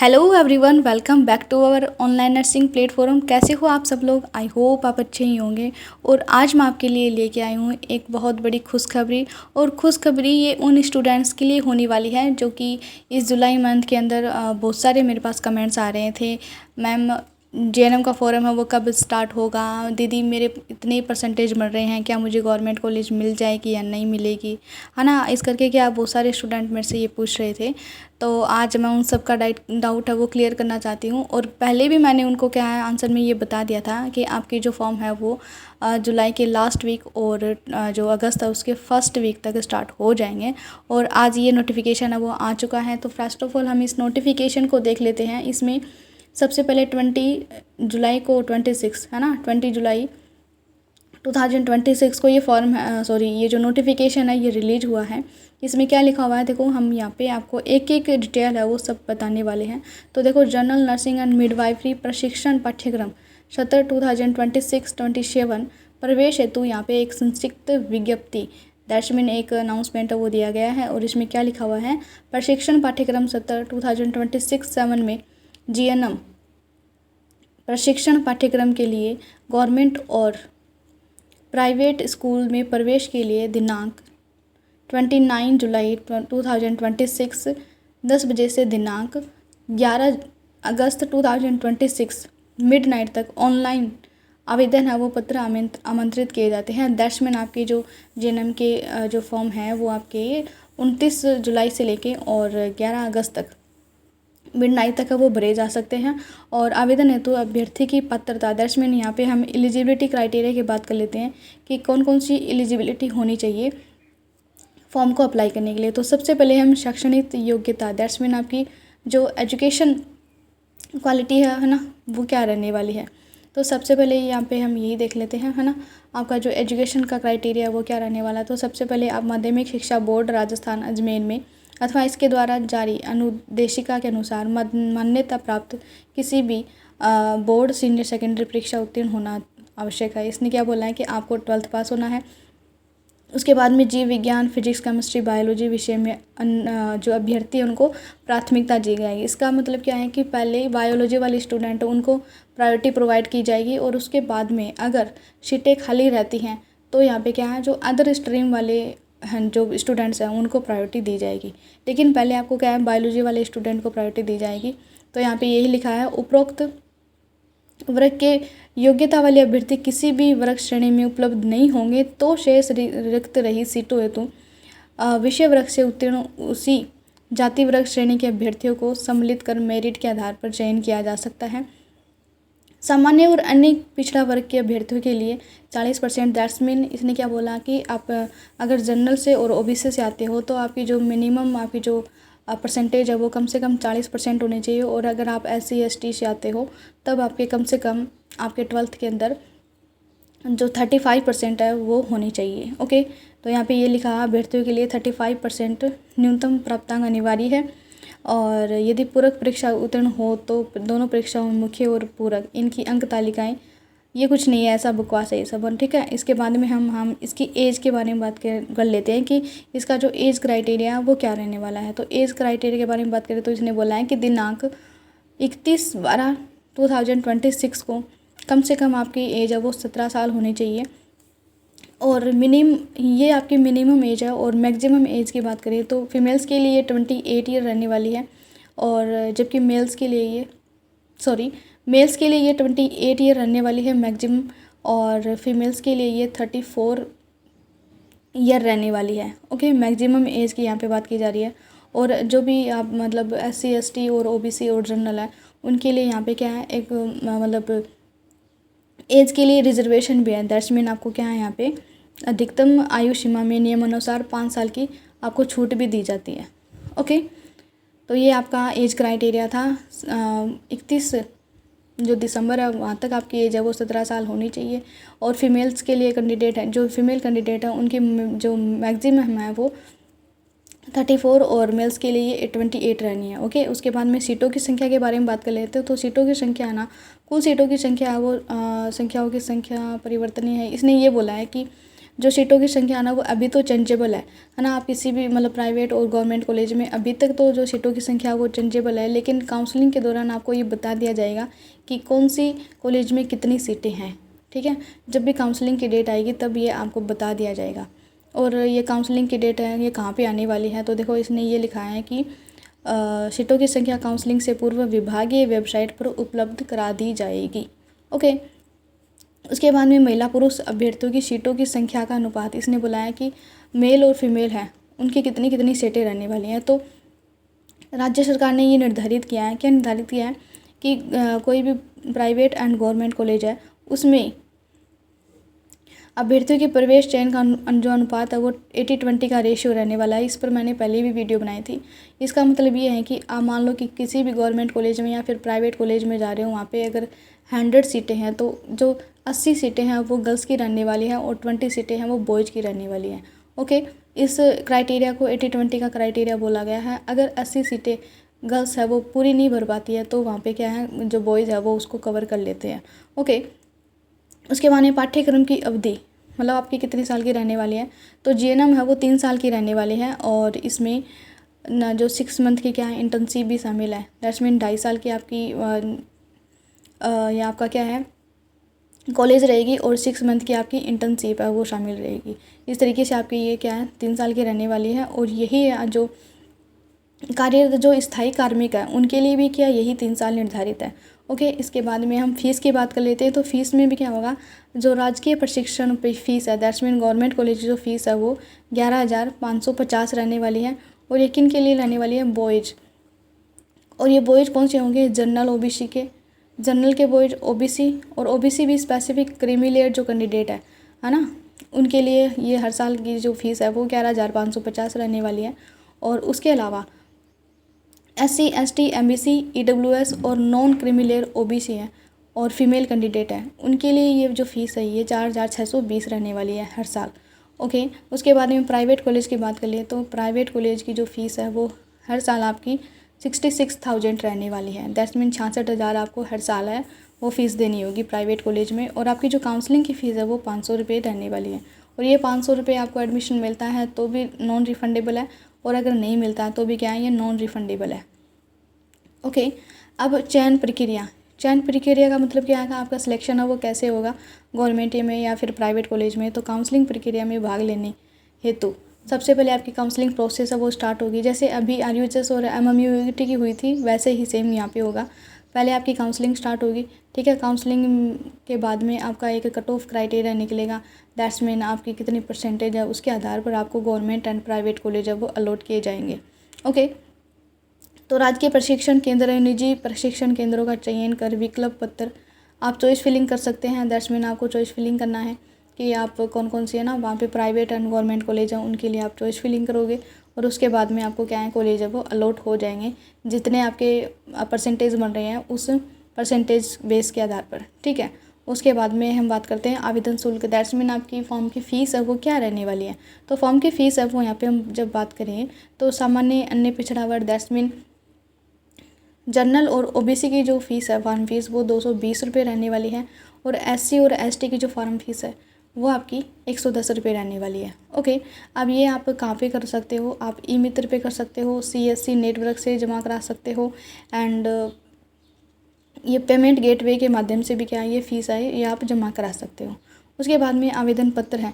Hello everyone, welcome back to our online nursing platform. कैसे हो आप सब लोग? आई होप आप अच्छे ही होंगे। और आज मैं आपके लिए लेके आई हूँ एक बहुत बड़ी खुशखबरी। और खुशखबरी ये उन स्टूडेंट्स के लिए होने वाली है जो कि इस जुलाई मंथ के अंदर बहुत सारे मेरे पास कमेंट्स आ रहे थे, मैम जेएनएम का फॉर्म है वो कब स्टार्ट होगा, दीदी मेरे इतने परसेंटेज मिल रहे हैं, क्या मुझे गवर्नमेंट कॉलेज मिल जाएगी या नहीं मिलेगी, है ना। इस करके क्या बहुत सारे स्टूडेंट मेरे से ये पूछ रहे थे। तो आज मैं उन सब का डाउट है वो क्लियर करना चाहती हूँ। और पहले भी मैंने उनको क्या है आंसर में ये बता दिया था कि आपकी जो फॉर्म है वो जुलाई के लास्ट वीक और जो अगस्त है उसके फर्स्ट वीक तक स्टार्ट हो जाएंगे। और आज ये नोटिफिकेशन है वो आ चुका है। तो फर्स्ट ऑफ ऑल हम इस नोटिफिकेशन को देख लेते हैं। इसमें सबसे पहले 20 जुलाई को 26 है ना, 20 जुलाई 2026 को ये फॉर्म ये जो नोटिफिकेशन है ये रिलीज हुआ है। इसमें क्या लिखा हुआ है देखो, हम यहाँ पे आपको एक एक डिटेल है वो सब बताने वाले हैं। तो देखो, जनरल नर्सिंग एंड मिडवाइफरी प्रशिक्षण पाठ्यक्रम सत्र 2026-27 प्रवेश हेतु यहाँ पे एक संक्षिप्त विज्ञप्ति दैट्स मीन एक अनाउंसमेंट वो दिया गया है। और इसमें क्या लिखा हुआ है, प्रशिक्षण पाठ्यक्रम सत्र 2026-7 में जीएनएम प्रशिक्षण पाठ्यक्रम के लिए गवर्नमेंट और प्राइवेट स्कूल में प्रवेश के लिए दिनांक 29 जुलाई 2026 10 बजे से दिनांक 11 अगस्त 2026 मिडनाइट तक ऑनलाइन आवेदन है वो पत्र आमंत्रित किए जाते हैं। दैट्स मीन आपकी जो जेएनएम के जो फॉर्म है वो आपके 29 जुलाई से लेके और 11 अगस्त तक मिडनाइट तक वो भरे जा सकते हैं। और आवेदन हेतु अभ्यर्थी की पात्रता दैट्स मीन यहाँ पे हम एलिजिबिलिटी क्राइटेरिया की बात कर लेते हैं कि कौन कौन सी एलिजिबिलिटी होनी चाहिए फॉर्म को अप्लाई करने के लिए। तो सबसे पहले हम शैक्षणिक योग्यता दैट्स मीन आपकी जो एजुकेशन क्वालिटी है ना, वो क्या रहने वाली है। तो सबसे पहले यहाँ पे हम यही देख लेते हैं, है ना, आपका जो एजुकेशन का क्राइटेरिया है वो क्या रहने वाला है। तो सबसे पहले आप माध्यमिक शिक्षा बोर्ड राजस्थान अजमेर में अथवा इसके द्वारा जारी अनुदेशिका के अनुसार मान्यता प्राप्त किसी भी बोर्ड सीनियर सेकेंडरी परीक्षा उत्तीर्ण होना आवश्यक है। इसने क्या बोला है कि आपको 12th पास होना है। उसके बाद में जीव विज्ञान, फिजिक्स, केमिस्ट्री, बायोलॉजी विषय में जो अभ्यर्थी हैं उनको प्राथमिकता दी जाएगी। इसका मतलब क्या है कि पहले बायोलॉजी वाले स्टूडेंट उनको प्रायोरिटी प्रोवाइड की जाएगी और उसके बाद में अगर सीटें खाली रहती हैं तो यहाँ पे क्या है, जो अदर स्ट्रीम वाले हैं जो स्टूडेंट्स हैं उनको प्रायोरिटी दी जाएगी। लेकिन पहले आपको क्या है, बायोलॉजी वाले स्टूडेंट को प्रायोरिटी दी जाएगी। तो यहाँ पे यही लिखा है, उपरोक्त वर्ग के योग्यता वाले अभ्यर्थी किसी भी वर्ग श्रेणी में उपलब्ध नहीं होंगे तो शेष रिक्त रही सीटों हेतु विषय वर्ग से उत्तीर्ण उसी जाति वर्ग श्रेणी के अभ्यर्थियों को सम्मिलित कर मेरिट के आधार पर चयन किया जा सकता है। सामान्य और अन्य पिछड़ा वर्ग के अभ्यर्थियों के लिए 40% दैट्स मीन इसने क्या बोला कि आप अगर जनरल से और ओबीसी से आते हो तो आपकी जो मिनिमम आपकी जो परसेंटेज है वो कम से कम 40% होने चाहिए। और अगर आप SC ST से आते हो तब आपके कम से कम आपके 12th के अंदर जो 35% है वो होनी चाहिए। ओके, तो यहाँ पे ये लिखा है अभ्यर्थियों के लिए 35% न्यूनतम प्राप्तांक अनिवार्य है। और यदि पूरक परीक्षा उत्तीर्ण हो तो दोनों परीक्षाओं में मुख्य और पूरक इनकी अंक तालिकाएँ, ये कुछ नहीं है, ऐसा बकवास है ये सब, ठीक है। इसके बाद में हम इसकी एज के बारे में बात कर लेते हैं कि इसका जो एज क्राइटेरिया है वो क्या रहने वाला है। तो एज क्राइटेरिया के बारे में बात करें तो इसने बोला है कि दिनांक 31/12/2026 को कम से कम आपकी एज है वो 17 साल होनी चाहिए। और ये आपकी मिनिमम एज है। और मैक्सिमम एज की बात करें तो फीमेल्स के लिए 28 ईयर रहने वाली है। और जबकि मेल्स के लिए ये 28 ईयर रहने वाली है मैक्सिमम। और फीमेल्स के लिए ये 34 ईयर रहने वाली है। ओके, मैक्सिमम एज की यहाँ पे बात की जा रही है। और जो भी आप मतलब SC ST और OBC और जनरल है उनके लिए यहाँ पे क्या है, एक मतलब एज के लिए रिजर्वेशन भी है। दैट्स मीन आपको क्या है, यहाँ पे अधिकतम आयु सीमा में नियमानुसार 5 साल की आपको छूट भी दी जाती है। ओके, तो ये आपका एज क्राइटेरिया था। 31 जो दिसंबर है वहाँ तक आपकी एज है वो 17 साल होनी चाहिए। और फीमेल्स के लिए कैंडिडेट है, जो फीमेल कैंडिडेट है उनकी जो मैक्सिमम है वो 34 और मेल्स के लिए 28 रहनी है। ओके, उसके बाद में सीटों की संख्या के बारे में बात कर लेते हैं। तो सीटों की संख्या है ना, कुल सीटों की संख्या है वो संख्याओं की संख्या परिवर्तनीय है। इसने ये बोला है कि जो सीटों की संख्या है ना वो अभी तो चेंजेबल है ना। आप किसी भी मतलब प्राइवेट और गवर्नमेंट कॉलेज में अभी तक तो जो सीटों की संख्या वो चेंजेबल है, लेकिन काउंसलिंग के दौरान आपको ये बता दिया जाएगा कि कौन सी कॉलेज में कितनी सीटें हैं। ठीक है, जब भी काउंसलिंग की डेट आएगी तब ये आपको बता दिया जाएगा। और ये काउंसलिंग की डेट है ये कहाँ पे आने वाली है, तो देखो इसने ये लिखा है कि सीटों की संख्या काउंसलिंग से पूर्व विभागीय वेबसाइट पर उपलब्ध करा दी जाएगी। ओके, उसके बाद में महिला पुरुष अभ्यर्थियों की सीटों की संख्या का अनुपात इसने बुलाया कि मेल और फीमेल है उनकी कितनी कितनी सीटें रहने वाली हैं। तो राज्य सरकार ने ये निर्धारित किया है, क्या निर्धारित किया है कि कोई भी प्राइवेट एंड गवर्नमेंट कॉलेज है उसमें अभ्यर्थियों के प्रवेश चयन का जो अनुपात है वो 80-20 का रेशियो रहने वाला है। इस पर मैंने पहले भी वीडियो बनाई थी। इसका मतलब ये है कि आप मान लो कि किसी भी गवर्नमेंट कॉलेज में या फिर प्राइवेट कॉलेज में जा रहे हो, वहाँ पे अगर 100 सीटें हैं तो जो 80 सीटें हैं वो गर्ल्स की रहने वाली है और 20 सीटें हैं वो बॉयज़ की रहने वाली हैं। ओके, इस क्राइटेरिया को 80-20 का क्राइटेरिया बोला गया है। अगर 80 सीटें गर्ल्स है वो पूरी नहीं भर पाती है तो वहाँ पे क्या है, जो बॉयज़ है वो उसको कवर कर लेते हैं। ओके, उसके बाद में पाठ्यक्रम की अवधि मतलब आपकी कितने साल की रहने वाली है, तो जीएनएम है वो 3 साल की रहने वाली है और इसमें ना जो 6 मंथ की क्या है इंटर्नशिप भी शामिल है। दैट्स मीन 2.5 साल की आपकी या आपका क्या है कॉलेज रहेगी और 6 मंथ की आपकी इंटर्नशिप है वो शामिल रहेगी। इस तरीके से आपकी ये क्या है 3 साल की रहने वाली है। और यही जो कार्यरत जो स्थायी कार्मिक है उनके लिए भी क्या यही 3 साल निर्धारित है। ओके, इसके बाद में हम फ़ीस की बात कर लेते हैं। तो फीस में भी क्या होगा, जो राजकीय प्रशिक्षण फीस है दैट्स मीन गवर्नमेंट कॉलेज की जो फीस है वो 11,550 रहने वाली है और ये किन के लिए रहने वाली है, बॉयज़। और ये बॉयज़ कौन से होंगे, जनरल ओबीसी के, जनरल के बॉयज़, ओबीसी और ओबीसी भी स्पेसिफिक क्रीमी लेयर जो कैंडिडेट है ना, उनके लिए ये हर साल की जो फीस है वो 11,550 रहने वाली है। और उसके अलावा SC ST MBC EWS और नॉन क्रीमिलेयर OBC हैं और फीमेल कैंडिडेट हैं, उनके लिए ये जो फ़ीस है ये 4,620 रहने वाली है हर साल। ओके, उसके बाद में प्राइवेट कॉलेज की बात कर लिए तो प्राइवेट कॉलेज की जो फ़ीस है वो हर साल आपकी 66,000 रहने वाली है। दैट्स मीन 66,000 आपको हर साल है वो फ़ीस देनी होगी प्राइवेट कॉलेज में। और आपकी जो काउंसलिंग की फ़ीस है वो 500 रुपये रहने वाली है और ये 500 रुपये आपको एडमिशन मिलता है तो भी नॉन रिफंडेबल है और अगर नहीं मिलता है तो भी क्या है ये नॉन रिफंडेबल है। ओके, अब चयन प्रक्रिया का मतलब क्या है, आपका सिलेक्शन है वो कैसे होगा गवर्नमेंट में या फिर प्राइवेट कॉलेज में। तो काउंसलिंग प्रक्रिया में भाग लेने हेतु सबसे पहले आपकी काउंसलिंग प्रोसेस है वो स्टार्ट होगी। जैसे अभी RUHS और MMUIT की हुई थी वैसे ही सेम यहाँ पे होगा। पहले आपकी काउंसलिंग स्टार्ट होगी, ठीक है। काउंसलिंग के बाद में आपका एक कट ऑफ क्राइटेरिया निकलेगा, दैट्स मीन आपकी कितनी परसेंटेज है, उसके आधार पर आपको गवर्नमेंट एंड प्राइवेट कॉलेज है वो अलॉट किए जाएंगे। ओके, तो राजकीय प्रशिक्षण केंद्र निजी प्रशिक्षण केंद्रों का चयन कर विकल्प पत्र आप चॉइस फिलिंग कर सकते हैं। दैट्स मीन आपको चॉइस फिलिंग करना है कि आप कौन कौन सी है ना वहाँ पे प्राइवेट एंड गवर्नमेंट कॉलेज हैं उनके लिए आप चॉइस फिलिंग करोगे और उसके बाद में आपको क्या है कॉलेज है वो अलॉट हो जाएंगे जितने आपके परसेंटेज बन रहे हैं उस परसेंटेज बेस के आधार पर, ठीक है। उसके बाद में हम बात करते हैं आवेदन शुल्क, दैट्स मीन आपकी फॉर्म की फ़ीस है वो क्या रहने वाली है। तो फॉर्म की फ़ीस है वो यहाँ पे हम जब बात करें तो सामान्य अन्य पिछड़ा वर्ग दैट्स मीन जनरल और OBC की जो फ़ीस है फॉर्म फीस वो 220 रुपये रहने वाली है और SC और ST की जो फॉर्म फीस है वो आपकी 110 रुपये रहने वाली है। ओके, अब ये आप कहाँ पे कर सकते हो, आप ई-मित्र पे कर सकते हो, CSC नेटवर्क से जमा करा सकते हो एंड ये पेमेंट गेटवे के माध्यम से भी क्या ये फ़ीस है ये आप जमा करा सकते हो। उसके बाद में आवेदन पत्र है,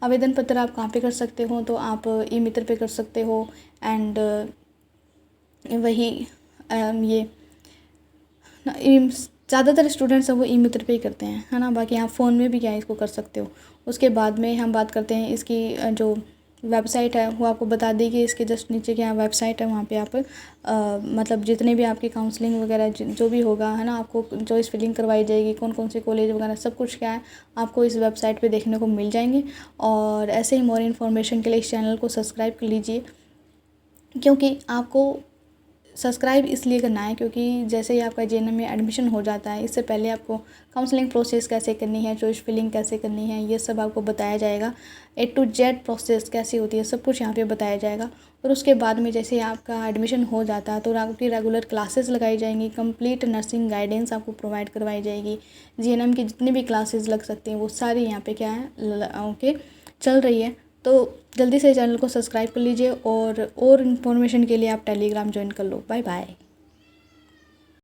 आवेदन पत्र आप कहाँ पे कर सकते हो, तो आप ई-मित्र पे कर सकते हो एंड वही ये ज़्यादातर स्टूडेंट्स हैं वो ई-मित्र पे ही करते हैं, है ना। बाकी आप फ़ोन में भी क्या इसको कर सकते हो। उसके बाद में हम बात करते हैं इसकी जो वेबसाइट है वो आपको बता दी कि इसके जस्ट नीचे क्या वेबसाइट है, वहाँ पे आप मतलब जितने भी आपकी काउंसलिंग वगैरह जो भी होगा है ना, आपको चॉइस फिलिंग करवाई जाएगी, कौन कौन से कॉलेज वगैरह सब कुछ क्या है आपको इस वेबसाइट पे देखने को मिल जाएंगे। और ऐसे ही मोर इन्फॉर्मेशन के लिए इस चैनल को सब्सक्राइब कर लीजिए क्योंकि आपको सब्सक्राइब इसलिए करना है क्योंकि जैसे ही आपका जेएनएम में एडमिशन हो जाता है, इससे पहले आपको काउंसलिंग प्रोसेस कैसे करनी है, चॉइस फिलिंग कैसे करनी है, ये सब आपको बताया जाएगा। A to Z प्रोसेस कैसी होती है, सब कुछ यहाँ पे बताया जाएगा। और उसके बाद में जैसे आपका एडमिशन हो जाता है तो आपकी रेगुलर क्लासेस लगाई जाएंगी, कंप्लीट नर्सिंग गाइडेंस आपको प्रोवाइड करवाई जाएगी। जेएनएम की जितनी भी क्लासेस लग सकती हैं वो सारी यहाँ पे क्या है ओके चल रही है। तो जल्दी से चैनल को सब्सक्राइब कर लीजिए और इन्फॉर्मेशन के लिए आप टेलीग्राम ज्वाइन कर लो। Bye bye.